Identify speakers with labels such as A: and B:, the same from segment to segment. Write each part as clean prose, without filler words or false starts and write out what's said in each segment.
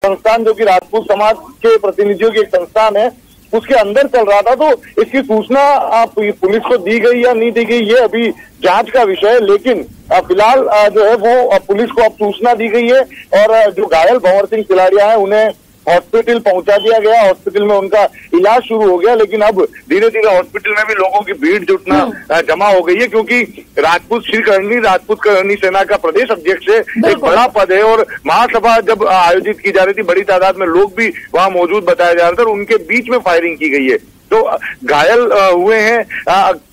A: संस्थान जो कि राजपूत समाज के प्रतिनिधियों की एक संस्थान है, उसके अंदर चल रहा था। तो इसकी सूचना पुलिस को दी गई या नहीं दी गई, ये अभी जांच का विषय है। लेकिन फिलहाल जो है वो पुलिस को अब सूचना दी गई है और जो घायल भंवर सिंह तिलाड़िया है उन्हें हॉस्पिटल पहुंचा दिया गया। हॉस्पिटल में उनका इलाज शुरू हो गया, लेकिन अब धीरे धीरे हॉस्पिटल में भी लोगों की भीड़ जुटना जमा हो गई है, क्योंकि राजपूत करनी सेना का प्रदेश अध्यक्ष है, एक बड़ा पद है और महासभा जब आयोजित की जा रही थी, बड़ी तादाद में लोग भी वहां मौजूद बताया जा रहा था और उनके बीच में फायरिंग की गई है। तो घायल हुए हैं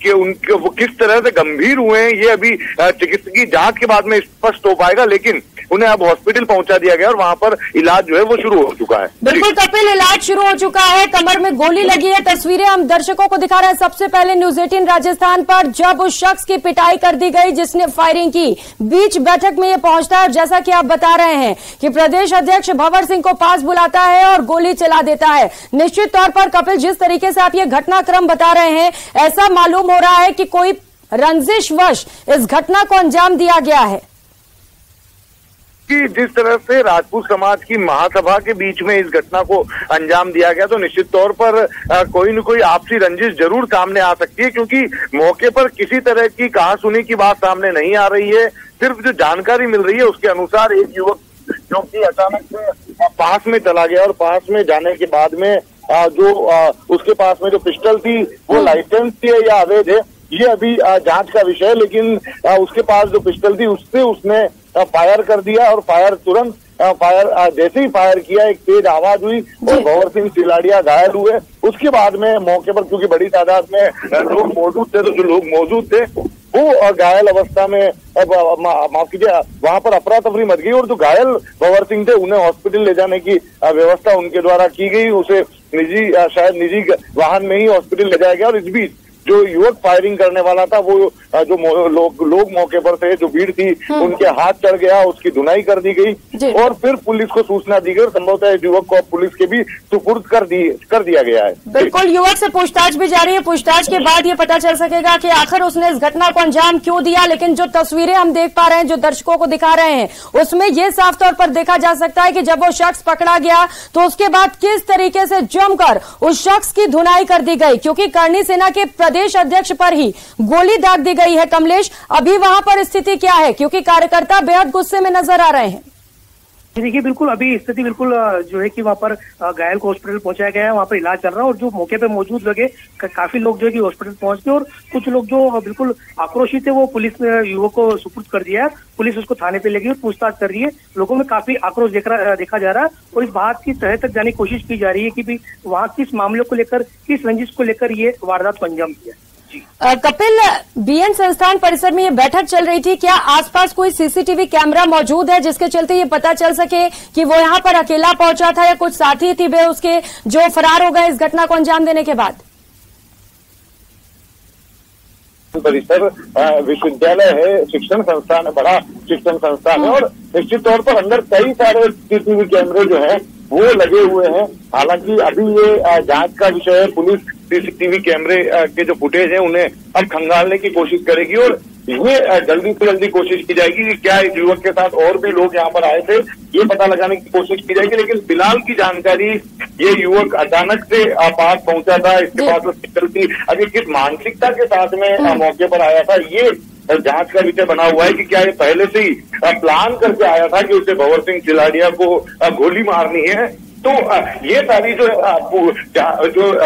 A: कि उनके वो किस तरह से गंभीर हुए हैं ये अभी चिकित्सकीय जांच के बाद में स्पष्ट हो पाएगा, लेकिन उन्हें अब हॉस्पिटल पहुंचा दिया गया और वहां पर इलाज जो है वो शुरू हो चुका है।
B: बिल्कुल कपिल, इलाज शुरू हो चुका है। कमर में गोली लगी है, तस्वीरें हम दर्शकों को दिखा रहे हैं। सबसे पहले न्यूज 18 राजस्थान पर जब उस शख्स की पिटाई कर दी गई जिसने फायरिंग की, बीच बैठक में ये पहुंचता है। जैसा कि आप बता रहे हैं कि प्रदेश अध्यक्ष भंवर सिंह को पास बुलाता है और गोली चला देता है। निश्चित तौर पर कपिल, जिस तरीके से आप ये घटनाक्रम बता रहे हैं, ऐसा मालूम हो रहा है कि कोई रंजिशवश इस घटना को अंजाम दिया गया है
A: कि जिस तरह से राजपूत समाज की महासभा के बीच में इस घटना को अंजाम दिया गया, तो निश्चित तौर पर कोई न कोई आपसी रंजिश जरूर सामने आ सकती है, क्योंकि मौके पर किसी तरह की कहासुनी की बात सामने नहीं आ रही है। सिर्फ जो जानकारी मिल रही है उसके अनुसार एक युवक जो कि अचानक से पास में चला गया और पास में जाने के बाद में जो उसके पास में जो पिस्टल थी वो लाइसेंस थी या अवैध है, ये अभी जांच का विषय है। लेकिन उसके पास जो पिस्टल थी उससे उसने फायर कर दिया और जैसे ही फायर किया एक तेज आवाज हुई और भंवर सिंह तिलाड़िया घायल हुए। उसके बाद में मौके पर क्योंकि बड़ी तादाद में लोग मौजूद थे, तो जो लोग मौजूद थे वो घायल अवस्था में, माफ कीजिए, वहां पर अफरा तफरी मच गई और जो घायल भंवर सिंह थे उन्हें हॉस्पिटल ले जाने की व्यवस्था उनके द्वारा की गई। उसे शायद निजी वाहन में ही हॉस्पिटल ले जाया गया और इस बीच जो युवक फायरिंग करने वाला था वो जो लोग मौके पर थे, जो भीड़ थी, उनके हाथ चढ़ गया, उसकी धुनाई कर दी गई और फिर पुलिस को सूचना दी गई और संभवतः युवक को पुलिस के भी सुपुर्द कर दिया गया है।
B: बिल्कुल, युवक से पूछताछ भी जारी है। पूछताछ के बाद ये पता चल सकेगा कि आखिर उसने इस घटना को अंजाम क्यों दिया। लेकिन जो तस्वीरें हम देख पा रहे हैं, जो दर्शकों को दिखा रहे हैं, उसमें ये साफ तौर पर देखा जा सकता है कि जब वो शख्स पकड़ा गया तो उसके बाद किस तरीके से जमकर उस शख्स की धुनाई कर दी गई, क्योंकि करनी सेना के प्रदेश अध्यक्ष पर ही गोली दाग दी गई है। कमलेश, अभी वहां पर स्थिति क्या है, क्योंकि कार्यकर्ता बेहद गुस्से में नजर आ रहे हैं?
C: देखिए, बिल्कुल अभी स्थिति बिल्कुल जो है कि वहाँ पर घायल को हॉस्पिटल पहुंचाया गया है, वहाँ पर इलाज चल रहा है और जो मौके पे मौजूद लगे काफी लोग जो है कि हॉस्पिटल पहुंच गए और कुछ लोग जो बिल्कुल आक्रोशित है वो पुलिस ने युवक को सुपुर्द कर दिया है। पुलिस उसको थाने पे ले गई और पूछताछ कर रही है। लोगों में काफी आक्रोश देखा जा रहा है और इस बात की तह तक जाने की कोशिश की जा रही है कि वहाँ किस मामले को लेकर, किस रंजिश को लेकर ये वारदात को अंजाम दिया।
B: कपिल, बीएन संस्थान परिसर में ये बैठक चल रही थी, क्या आसपास कोई सीसीटीवी कैमरा मौजूद है जिसके चलते ये पता चल सके कि वो यहाँ पर अकेला पहुंचा था या कुछ साथी थी वे उसके जो फरार हो गए इस घटना को अंजाम देने के बाद?
A: परिसर विश्वविद्यालय है, शिक्षण संस्थान है, बड़ा शिक्षण संस्थान है और निश्चित तौर पर अंदर कई सारे सीसीटीवी कैमरे जो है वो लगे हुए हैं। हालांकि अभी ये जांच का विषय है। पुलिस सीसीटीवी कैमरे के जो फुटेज है उन्हें अब खंगालने की कोशिश करेगी और ये जल्दी से जल्दी कोशिश की जाएगी कि क्या इस युवक के साथ और भी लोग यहाँ पर आए थे, ये पता लगाने की कोशिश की जाएगी। लेकिन फिलहाल की जानकारी, ये युवक अचानक से पास पहुंचा था, इसके पास पिस्टल थी, अभी किस मानसिकता के साथ में मौके पर आया था, ये जांच का विषय बना हुआ है कि क्या ये पहले से ही प्लान करके आया था कि उसे भंवर सिंह तिलाड़िया को गोली मारनी है। तो ये सारी जो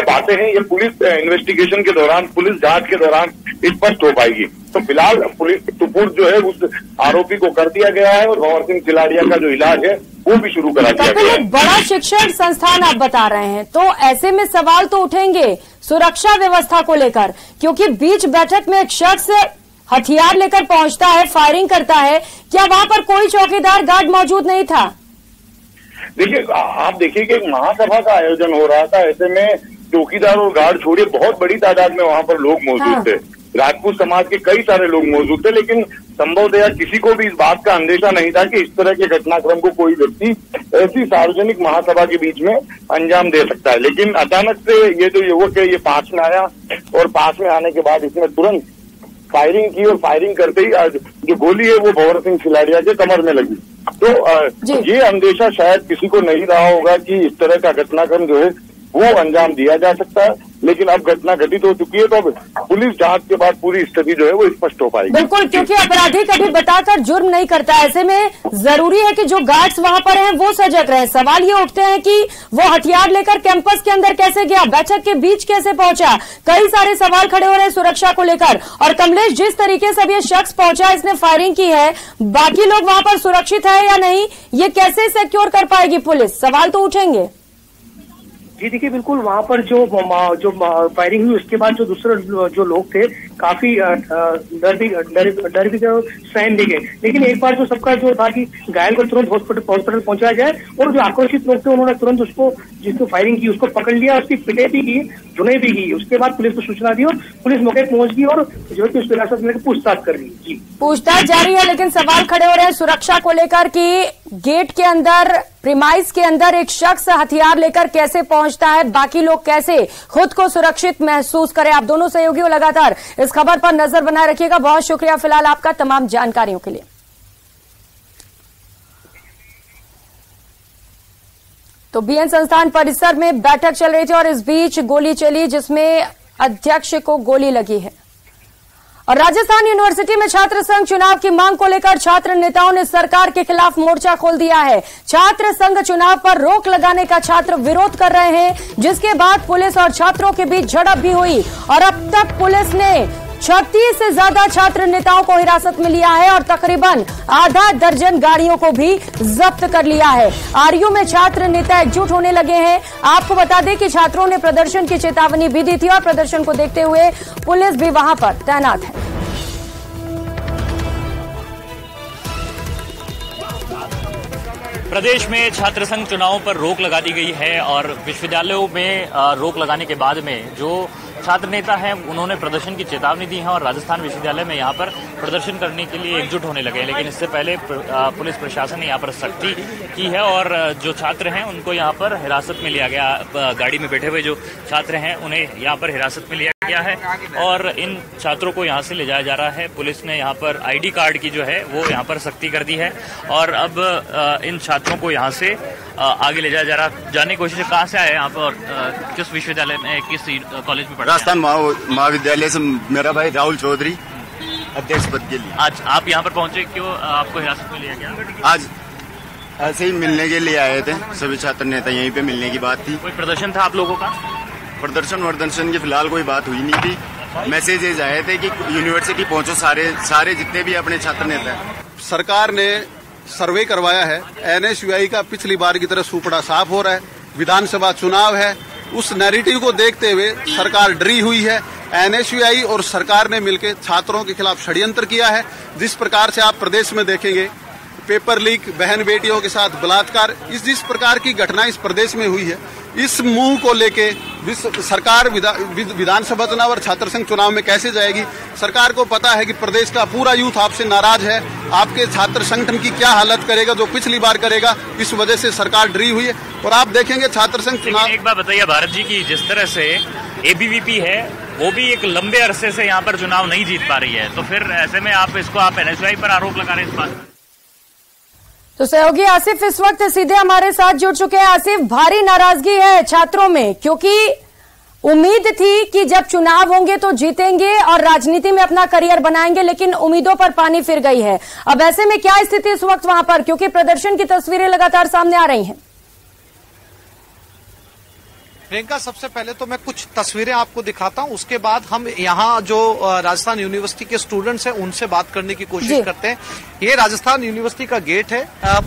A: बातें हैं ये पुलिस इन्वेस्टिगेशन के दौरान, पुलिस जांच के दौरान स्पष्ट हो पाएगी। तो फिलहाल पुलिस सुपुर्द जो है उस आरोपी को कर दिया गया है और भंवर सिंह तिलाड़िया का जो इलाज है वो भी शुरू करा दिया गया है।
B: बड़ा शिक्षण संस्थान आप बता रहे हैं, तो ऐसे में सवाल तो उठेंगे सुरक्षा व्यवस्था को लेकर, क्योंकि बीच बैठक में एक शख्स हथियार लेकर पहुंचता है, फायरिंग करता है। क्या वहां पर कोई चौकीदार गार्ड मौजूद नहीं था?
A: देखिए, आप देखिए कि महासभा का आयोजन हो रहा था, ऐसे में चौकीदार और गार्ड छोड़िए बहुत बड़ी तादाद में वहां पर लोग मौजूद थे। राजपूत समाज के कई सारे लोग मौजूद थे, लेकिन संभवतः किसी को भी इस बात का अंदेशा नहीं था कि इस तरह के घटनाक्रम को कोई व्यक्ति ऐसी सार्वजनिक महासभा के बीच में अंजाम दे सकता है। लेकिन अचानक से ये जो युवक है ये पास में आया और पास में आने के बाद इसने तुरंत फायरिंग की और फायरिंग करते ही जो गोली है वो भंवर सिंह तिलाड़िया के कमर में लगी। तो ये अंदेशा शायद किसी को नहीं रहा होगा कि इस तरह का घटनाक्रम जो है वो अंजाम दिया जा सकता है, लेकिन अब घटना घटित हो चुकी है तो अब पुलिस जांच के बाद पूरी स्थिति जो है वो स्पष्ट हो पाएगी।
B: बिल्कुल, क्योंकि अपराधी कभी बताकर जुर्म नहीं करता। ऐसे में जरूरी है कि जो गार्ड्स वहां पर हैं वो सजग रहे। सवाल ये उठते हैं कि वो हथियार लेकर कैंपस के अंदर कैसे गया, बैठक के बीच कैसे पहुंचा। कई सारे सवाल खड़े हो रहे हैं सुरक्षा को लेकर। और कमलेश, जिस तरीके से अब ये शख्स पहुंचा, इसने फायरिंग की है, बाकी लोग वहां पर सुरक्षित है या नहीं, ये कैसे सिक्योर कर पाएगी पुलिस? सवाल तो उठेंगे।
C: जी देखिए, बिल्कुल वहां पर जो फायरिंग हुई उसके बाद जो दूसरे जो लोग थे काफी डर भी सहन भी गए। लेकिन एक बार जो सबका जो था कि घायल को तुरंत हॉस्पिटल पहुंचाया जाए, और जो आक्रोशित लोग थे उन्होंने तुरंत उसको जिसको फायरिंग की उसको पकड़ लिया, उसकी पिटाई भी की, जुने भी की। उसके बाद पुलिस को सूचना दी और पुलिस मौके पर पहुंच गई और जो है कि उसको हिरासत में लेकर पूछताछ कर रही है। जी, पूछताछ
B: जारी है, लेकिन सवाल खड़े हो रहे हैं सुरक्षा को लेकर कि गेट के अंदर, प्रीमाइस के अंदर एक शख्स हथियार लेकर कैसे पहुंचता है, बाकी लोग कैसे खुद को सुरक्षित महसूस करें। आप दोनों सहयोगियों लगातार इस खबर पर नजर बनाए रखिएगा। बहुत शुक्रिया फिलहाल आपका तमाम जानकारियों के लिए। तो बीएन संस्थान परिसर में बैठक चल रही थी और इस बीच गोली चली, जिसमें अध्यक्ष को गोली लगी है। और राजस्थान यूनिवर्सिटी में छात्र संघ चुनाव की मांग को लेकर छात्र नेताओं ने सरकार के खिलाफ मोर्चा खोल दिया है। छात्र संघ चुनाव पर रोक लगाने का छात्र विरोध कर रहे हैं, जिसके बाद पुलिस और छात्रों के बीच झड़प भी हुई। और अब तक पुलिस ने 36 से ज्यादा छात्र नेताओं को हिरासत में लिया है और तकरीबन आधा दर्जन गाड़ियों को भी जब्त कर लिया है। आरयू में छात्र नेता एकजुट होने लगे हैं। आपको बता दें कि छात्रों ने प्रदर्शन की चेतावनी भी दी थी और प्रदर्शन को देखते हुए पुलिस भी वहां पर तैनात है।
D: प्रदेश में छात्र संघ चुनावों पर रोक लगा दी गई है और विश्वविद्यालयों में रोक लगाने के बाद में जो छात्र नेता हैं उन्होंने प्रदर्शन की चेतावनी दी है और राजस्थान विश्वविद्यालय में यहाँ पर प्रदर्शन करने के लिए एकजुट होने लगे। लेकिन इससे पहले पुलिस प्रशासन ने यहाँ पर सख्ती की है और जो छात्र हैं उनको यहाँ पर हिरासत में लिया गया। गाड़ी में बैठे हुए जो छात्र हैं उन्हें यहाँ पर हिरासत में लिया गया है और इन छात्रों को यहाँ से ले जाया जा रहा है। पुलिस ने यहाँ पर ID कार्ड की जो है वो यहाँ पर सख्ती कर दी है और अब इन छात्रों को यहाँ से आगे ले जाया जा रहा। जानने की कोशिश, कहाँ से आए यहाँ पर, किस विश्वविद्यालय में, किस कॉलेज में पढ़ा?
E: राजस्थान महाविद्यालय से मेरा भाई राहुल चौधरी, अध्यक्ष पद के लिए।
D: आज आप यहाँ पर पहुँचे, क्यों आपको हिरासत में लिया गया?
E: आज ऐसे ही मिलने के लिए आए थे, सभी छात्र नेता यहीं पे मिलने की बात थी।
D: कोई प्रदर्शन था आप लोगों का?
E: प्रदर्शन की फिलहाल कोई बात हुई नहीं थी। मैसेजेज आए थे कि यूनिवर्सिटी पहुंचो सारे जितने भी अपने छात्र नेता हैं।
F: सरकार ने सर्वे करवाया है, NSUI का पिछली बार की तरह सुपड़ा साफ हो रहा है। विधानसभा चुनाव है, उस नैरेटिव को देखते हुए सरकार डरी हुई है। NSUI और सरकार ने मिलकर छात्रों के खिलाफ षड्यंत्र किया है। जिस प्रकार से आप प्रदेश में देखेंगे, पेपर लीक, बहन बेटियों के साथ बलात्कार, जिस प्रकार की घटना इस प्रदेश में हुई है, इस मुंह को लेके सरकार विधानसभा चुनाव और छात्र संघ चुनाव में कैसे जाएगी? सरकार को पता है कि प्रदेश का पूरा यूथ आपसे नाराज है। आपके छात्र संगठन की क्या हालत करेगा जो पिछली बार करेगा, इस वजह से सरकार डरी हुई है। और आप देखेंगे छात्र संघ चुनाव।
D: एक बात बताइए भारत जी की, जिस तरह से ABVP है वो भी एक लंबे अरसे से यहाँ पर चुनाव नहीं जीत पा रही है, तो फिर ऐसे में आप NSUI पर आरोप लगा रहे हैं इस बात?
B: तो सहयोगी आसिफ इस वक्त सीधे हमारे साथ जुड़ चुके हैं। आसिफ, भारी नाराजगी है छात्रों में, क्योंकि उम्मीद थी कि जब चुनाव होंगे तो जीतेंगे और राजनीति में अपना करियर बनाएंगे, लेकिन उम्मीदों पर पानी फिर गई है। अब ऐसे में क्या स्थिति इस वक्त वहां पर, क्योंकि प्रदर्शन की तस्वीरें लगातार सामने आ रही हैं?
G: प्रियंका, सबसे पहले तो मैं कुछ तस्वीरें आपको दिखाता हूं, उसके बाद हम यहाँ जो राजस्थान यूनिवर्सिटी के स्टूडेंट्स हैं उनसे बात करने की कोशिश करते हैं। ये राजस्थान यूनिवर्सिटी का गेट है।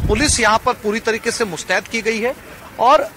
G: पुलिस यहाँ पर पूरी तरीके से मुस्तैद की गई है और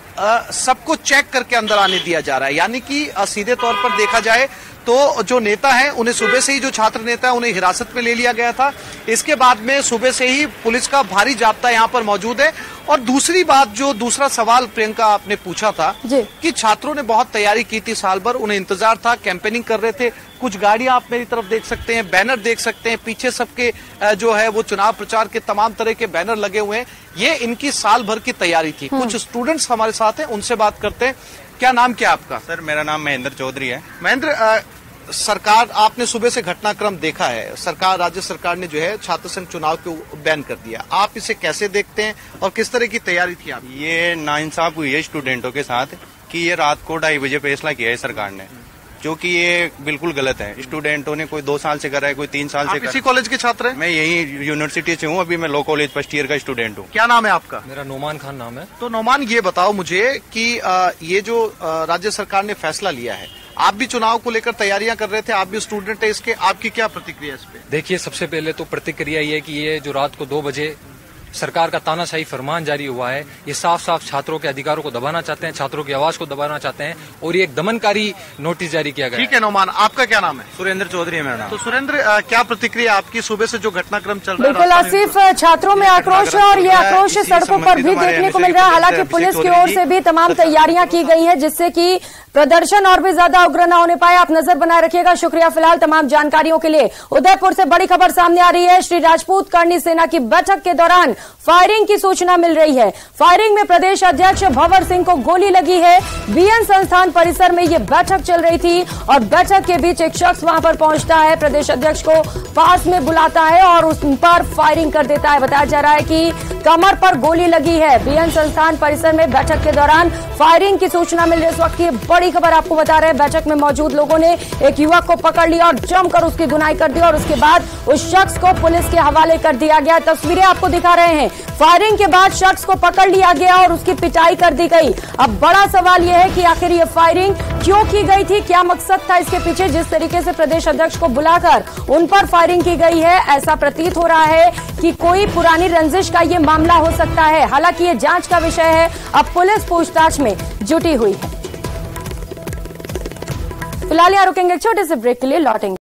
G: सबको चेक करके अंदर आने दिया जा रहा है। यानी कि सीधे तौर पर देखा जाए तो जो नेता हैं उन्हें सुबह से ही, जो छात्र नेता है उन्हें हिरासत में ले लिया गया था। इसके बाद में सुबह से ही पुलिस का भारी जाब्ता यहाँ पर मौजूद है। और दूसरी बात, जो दूसरा सवाल प्रियंका आपने पूछा था कि छात्रों ने बहुत तैयारी की थी, साल भर उन्हें इंतजार था, कैंपेनिंग कर रहे थे। कुछ गाड़ियां आप मेरी तरफ देख सकते हैं, बैनर देख सकते हैं, पीछे सबके जो है वो चुनाव प्रचार के तमाम तरह के बैनर लगे हुए हैं। ये इनकी साल भर की तैयारी थी। कुछ स्टूडेंट्स हमारे साथ हैं, उनसे बात करते हैं। क्या नाम क्या आपका?
H: सर, मेरा नाम महेंद्र चौधरी है।
G: महेंद्र, सरकार, आपने सुबह से घटनाक्रम देखा है, सरकार, राज्य सरकार ने जो है छात्र संघ चुनाव को बैन कर दिया, आप इसे कैसे देखते हैं और किस तरह की तैयारी थी आप?
H: ये नाइंसाफ हुई है स्टूडेंटों के साथ कि ये रात को 2:30 बजे फैसला किया है सरकार ने, जो कि ये बिल्कुल गलत है। स्टूडेंटों ने कोई 2 साल से करा है, कोई 3 साल से।
G: इसी कॉलेज के छात्र हैं?
H: मैं यही यूनिवर्सिटी से हूँ, अभी मैं लॉ कॉलेज फर्स्ट ईयर का स्टूडेंट हूँ।
G: क्या नाम है आपका?
I: मेरा नोमान खान नाम है।
G: तो नोमान, ये बताओ मुझे कि ये जो राज्य सरकार ने फैसला लिया है, आप भी चुनाव को लेकर तैयारियां कर रहे थे, आप भी स्टूडेंट है इसके, आपकी क्या प्रतिक्रिया इस पे?
I: देखिए, सबसे पहले तो प्रतिक्रिया ये कि ये जो रात को 2 बजे सरकार का तानाशाही फरमान जारी हुआ है, ये साफ साफ छात्रों के अधिकारों को दबाना चाहते हैं, छात्रों की आवाज को दबाना चाहते हैं और ये एक दमनकारी नोटिस जारी किया गया।
G: ठीक है नोमान, आपका क्या नाम है?
H: सुरेंद्र चौधरी है मेरा नाम।
G: तो सुरेंद्र, क्या प्रतिक्रिया आपकी सुबह से जो घटनाक्रम चल रहा है?
B: बिल्कुल आसिफ, छात्रों में आक्रोश है और ये आक्रोश सड़कों पर भी देखने को मिल रहा है। हालांकि पुलिस की ओर से भी तमाम तैयारियां की गई हैं जिससे कि प्रदर्शन और भी ज्यादा उग्र न होने पाए। आप नजर बनाए रखिएगा। शुक्रिया फिलहाल तमाम जानकारियों के लिए। उदयपुर से बड़ी खबर सामने आ रही है। श्री राजपूत करनी सेना की बैठक के दौरान फायरिंग की सूचना मिल रही है। फायरिंग में प्रदेश अध्यक्ष भंवर सिंह को गोली लगी है। बीएन संस्थान परिसर में यह बैठक चल रही थी और बैठक के बीच एक शख्स वहां पर पहुंचता है, प्रदेश अध्यक्ष को पास में बुलाता है और उस पर फायरिंग कर देता है। बताया जा रहा है कि कमर पर गोली लगी है। बीएन संस्थान परिसर में बैठक के दौरान फायरिंग की सूचना मिल रही है। इस वक्त की बड़ी खबर आपको बता रहे हैं। बैठक में मौजूद लोगों ने एक युवक को पकड़ लिया और जमकर उसकी धुनाई कर दी और उसके बाद उस शख्स को पुलिस के हवाले कर दिया गया। तस्वीरें आपको दिखा रहे हैं। फायरिंग के बाद शख्स को पकड़ लिया गया और उसकी पिटाई कर दी गई। अब बड़ा सवाल यह है कि आखिर ये फायरिंग क्यों की गई थी, क्या मकसद था इसके पीछे? जिस तरीके से प्रदेश अध्यक्ष को बुलाकर उन पर फायरिंग की गई है, ऐसा प्रतीत हो रहा है कि कोई पुरानी रंजिश का ये मामला हो सकता है। हालांकि ये जांच का विषय है, अब पुलिस पूछताछ में जुटी हुई है। फिलहाल यहाँ रुकेंगे, छोटे से ब्रेक के लिए लौटेंगे।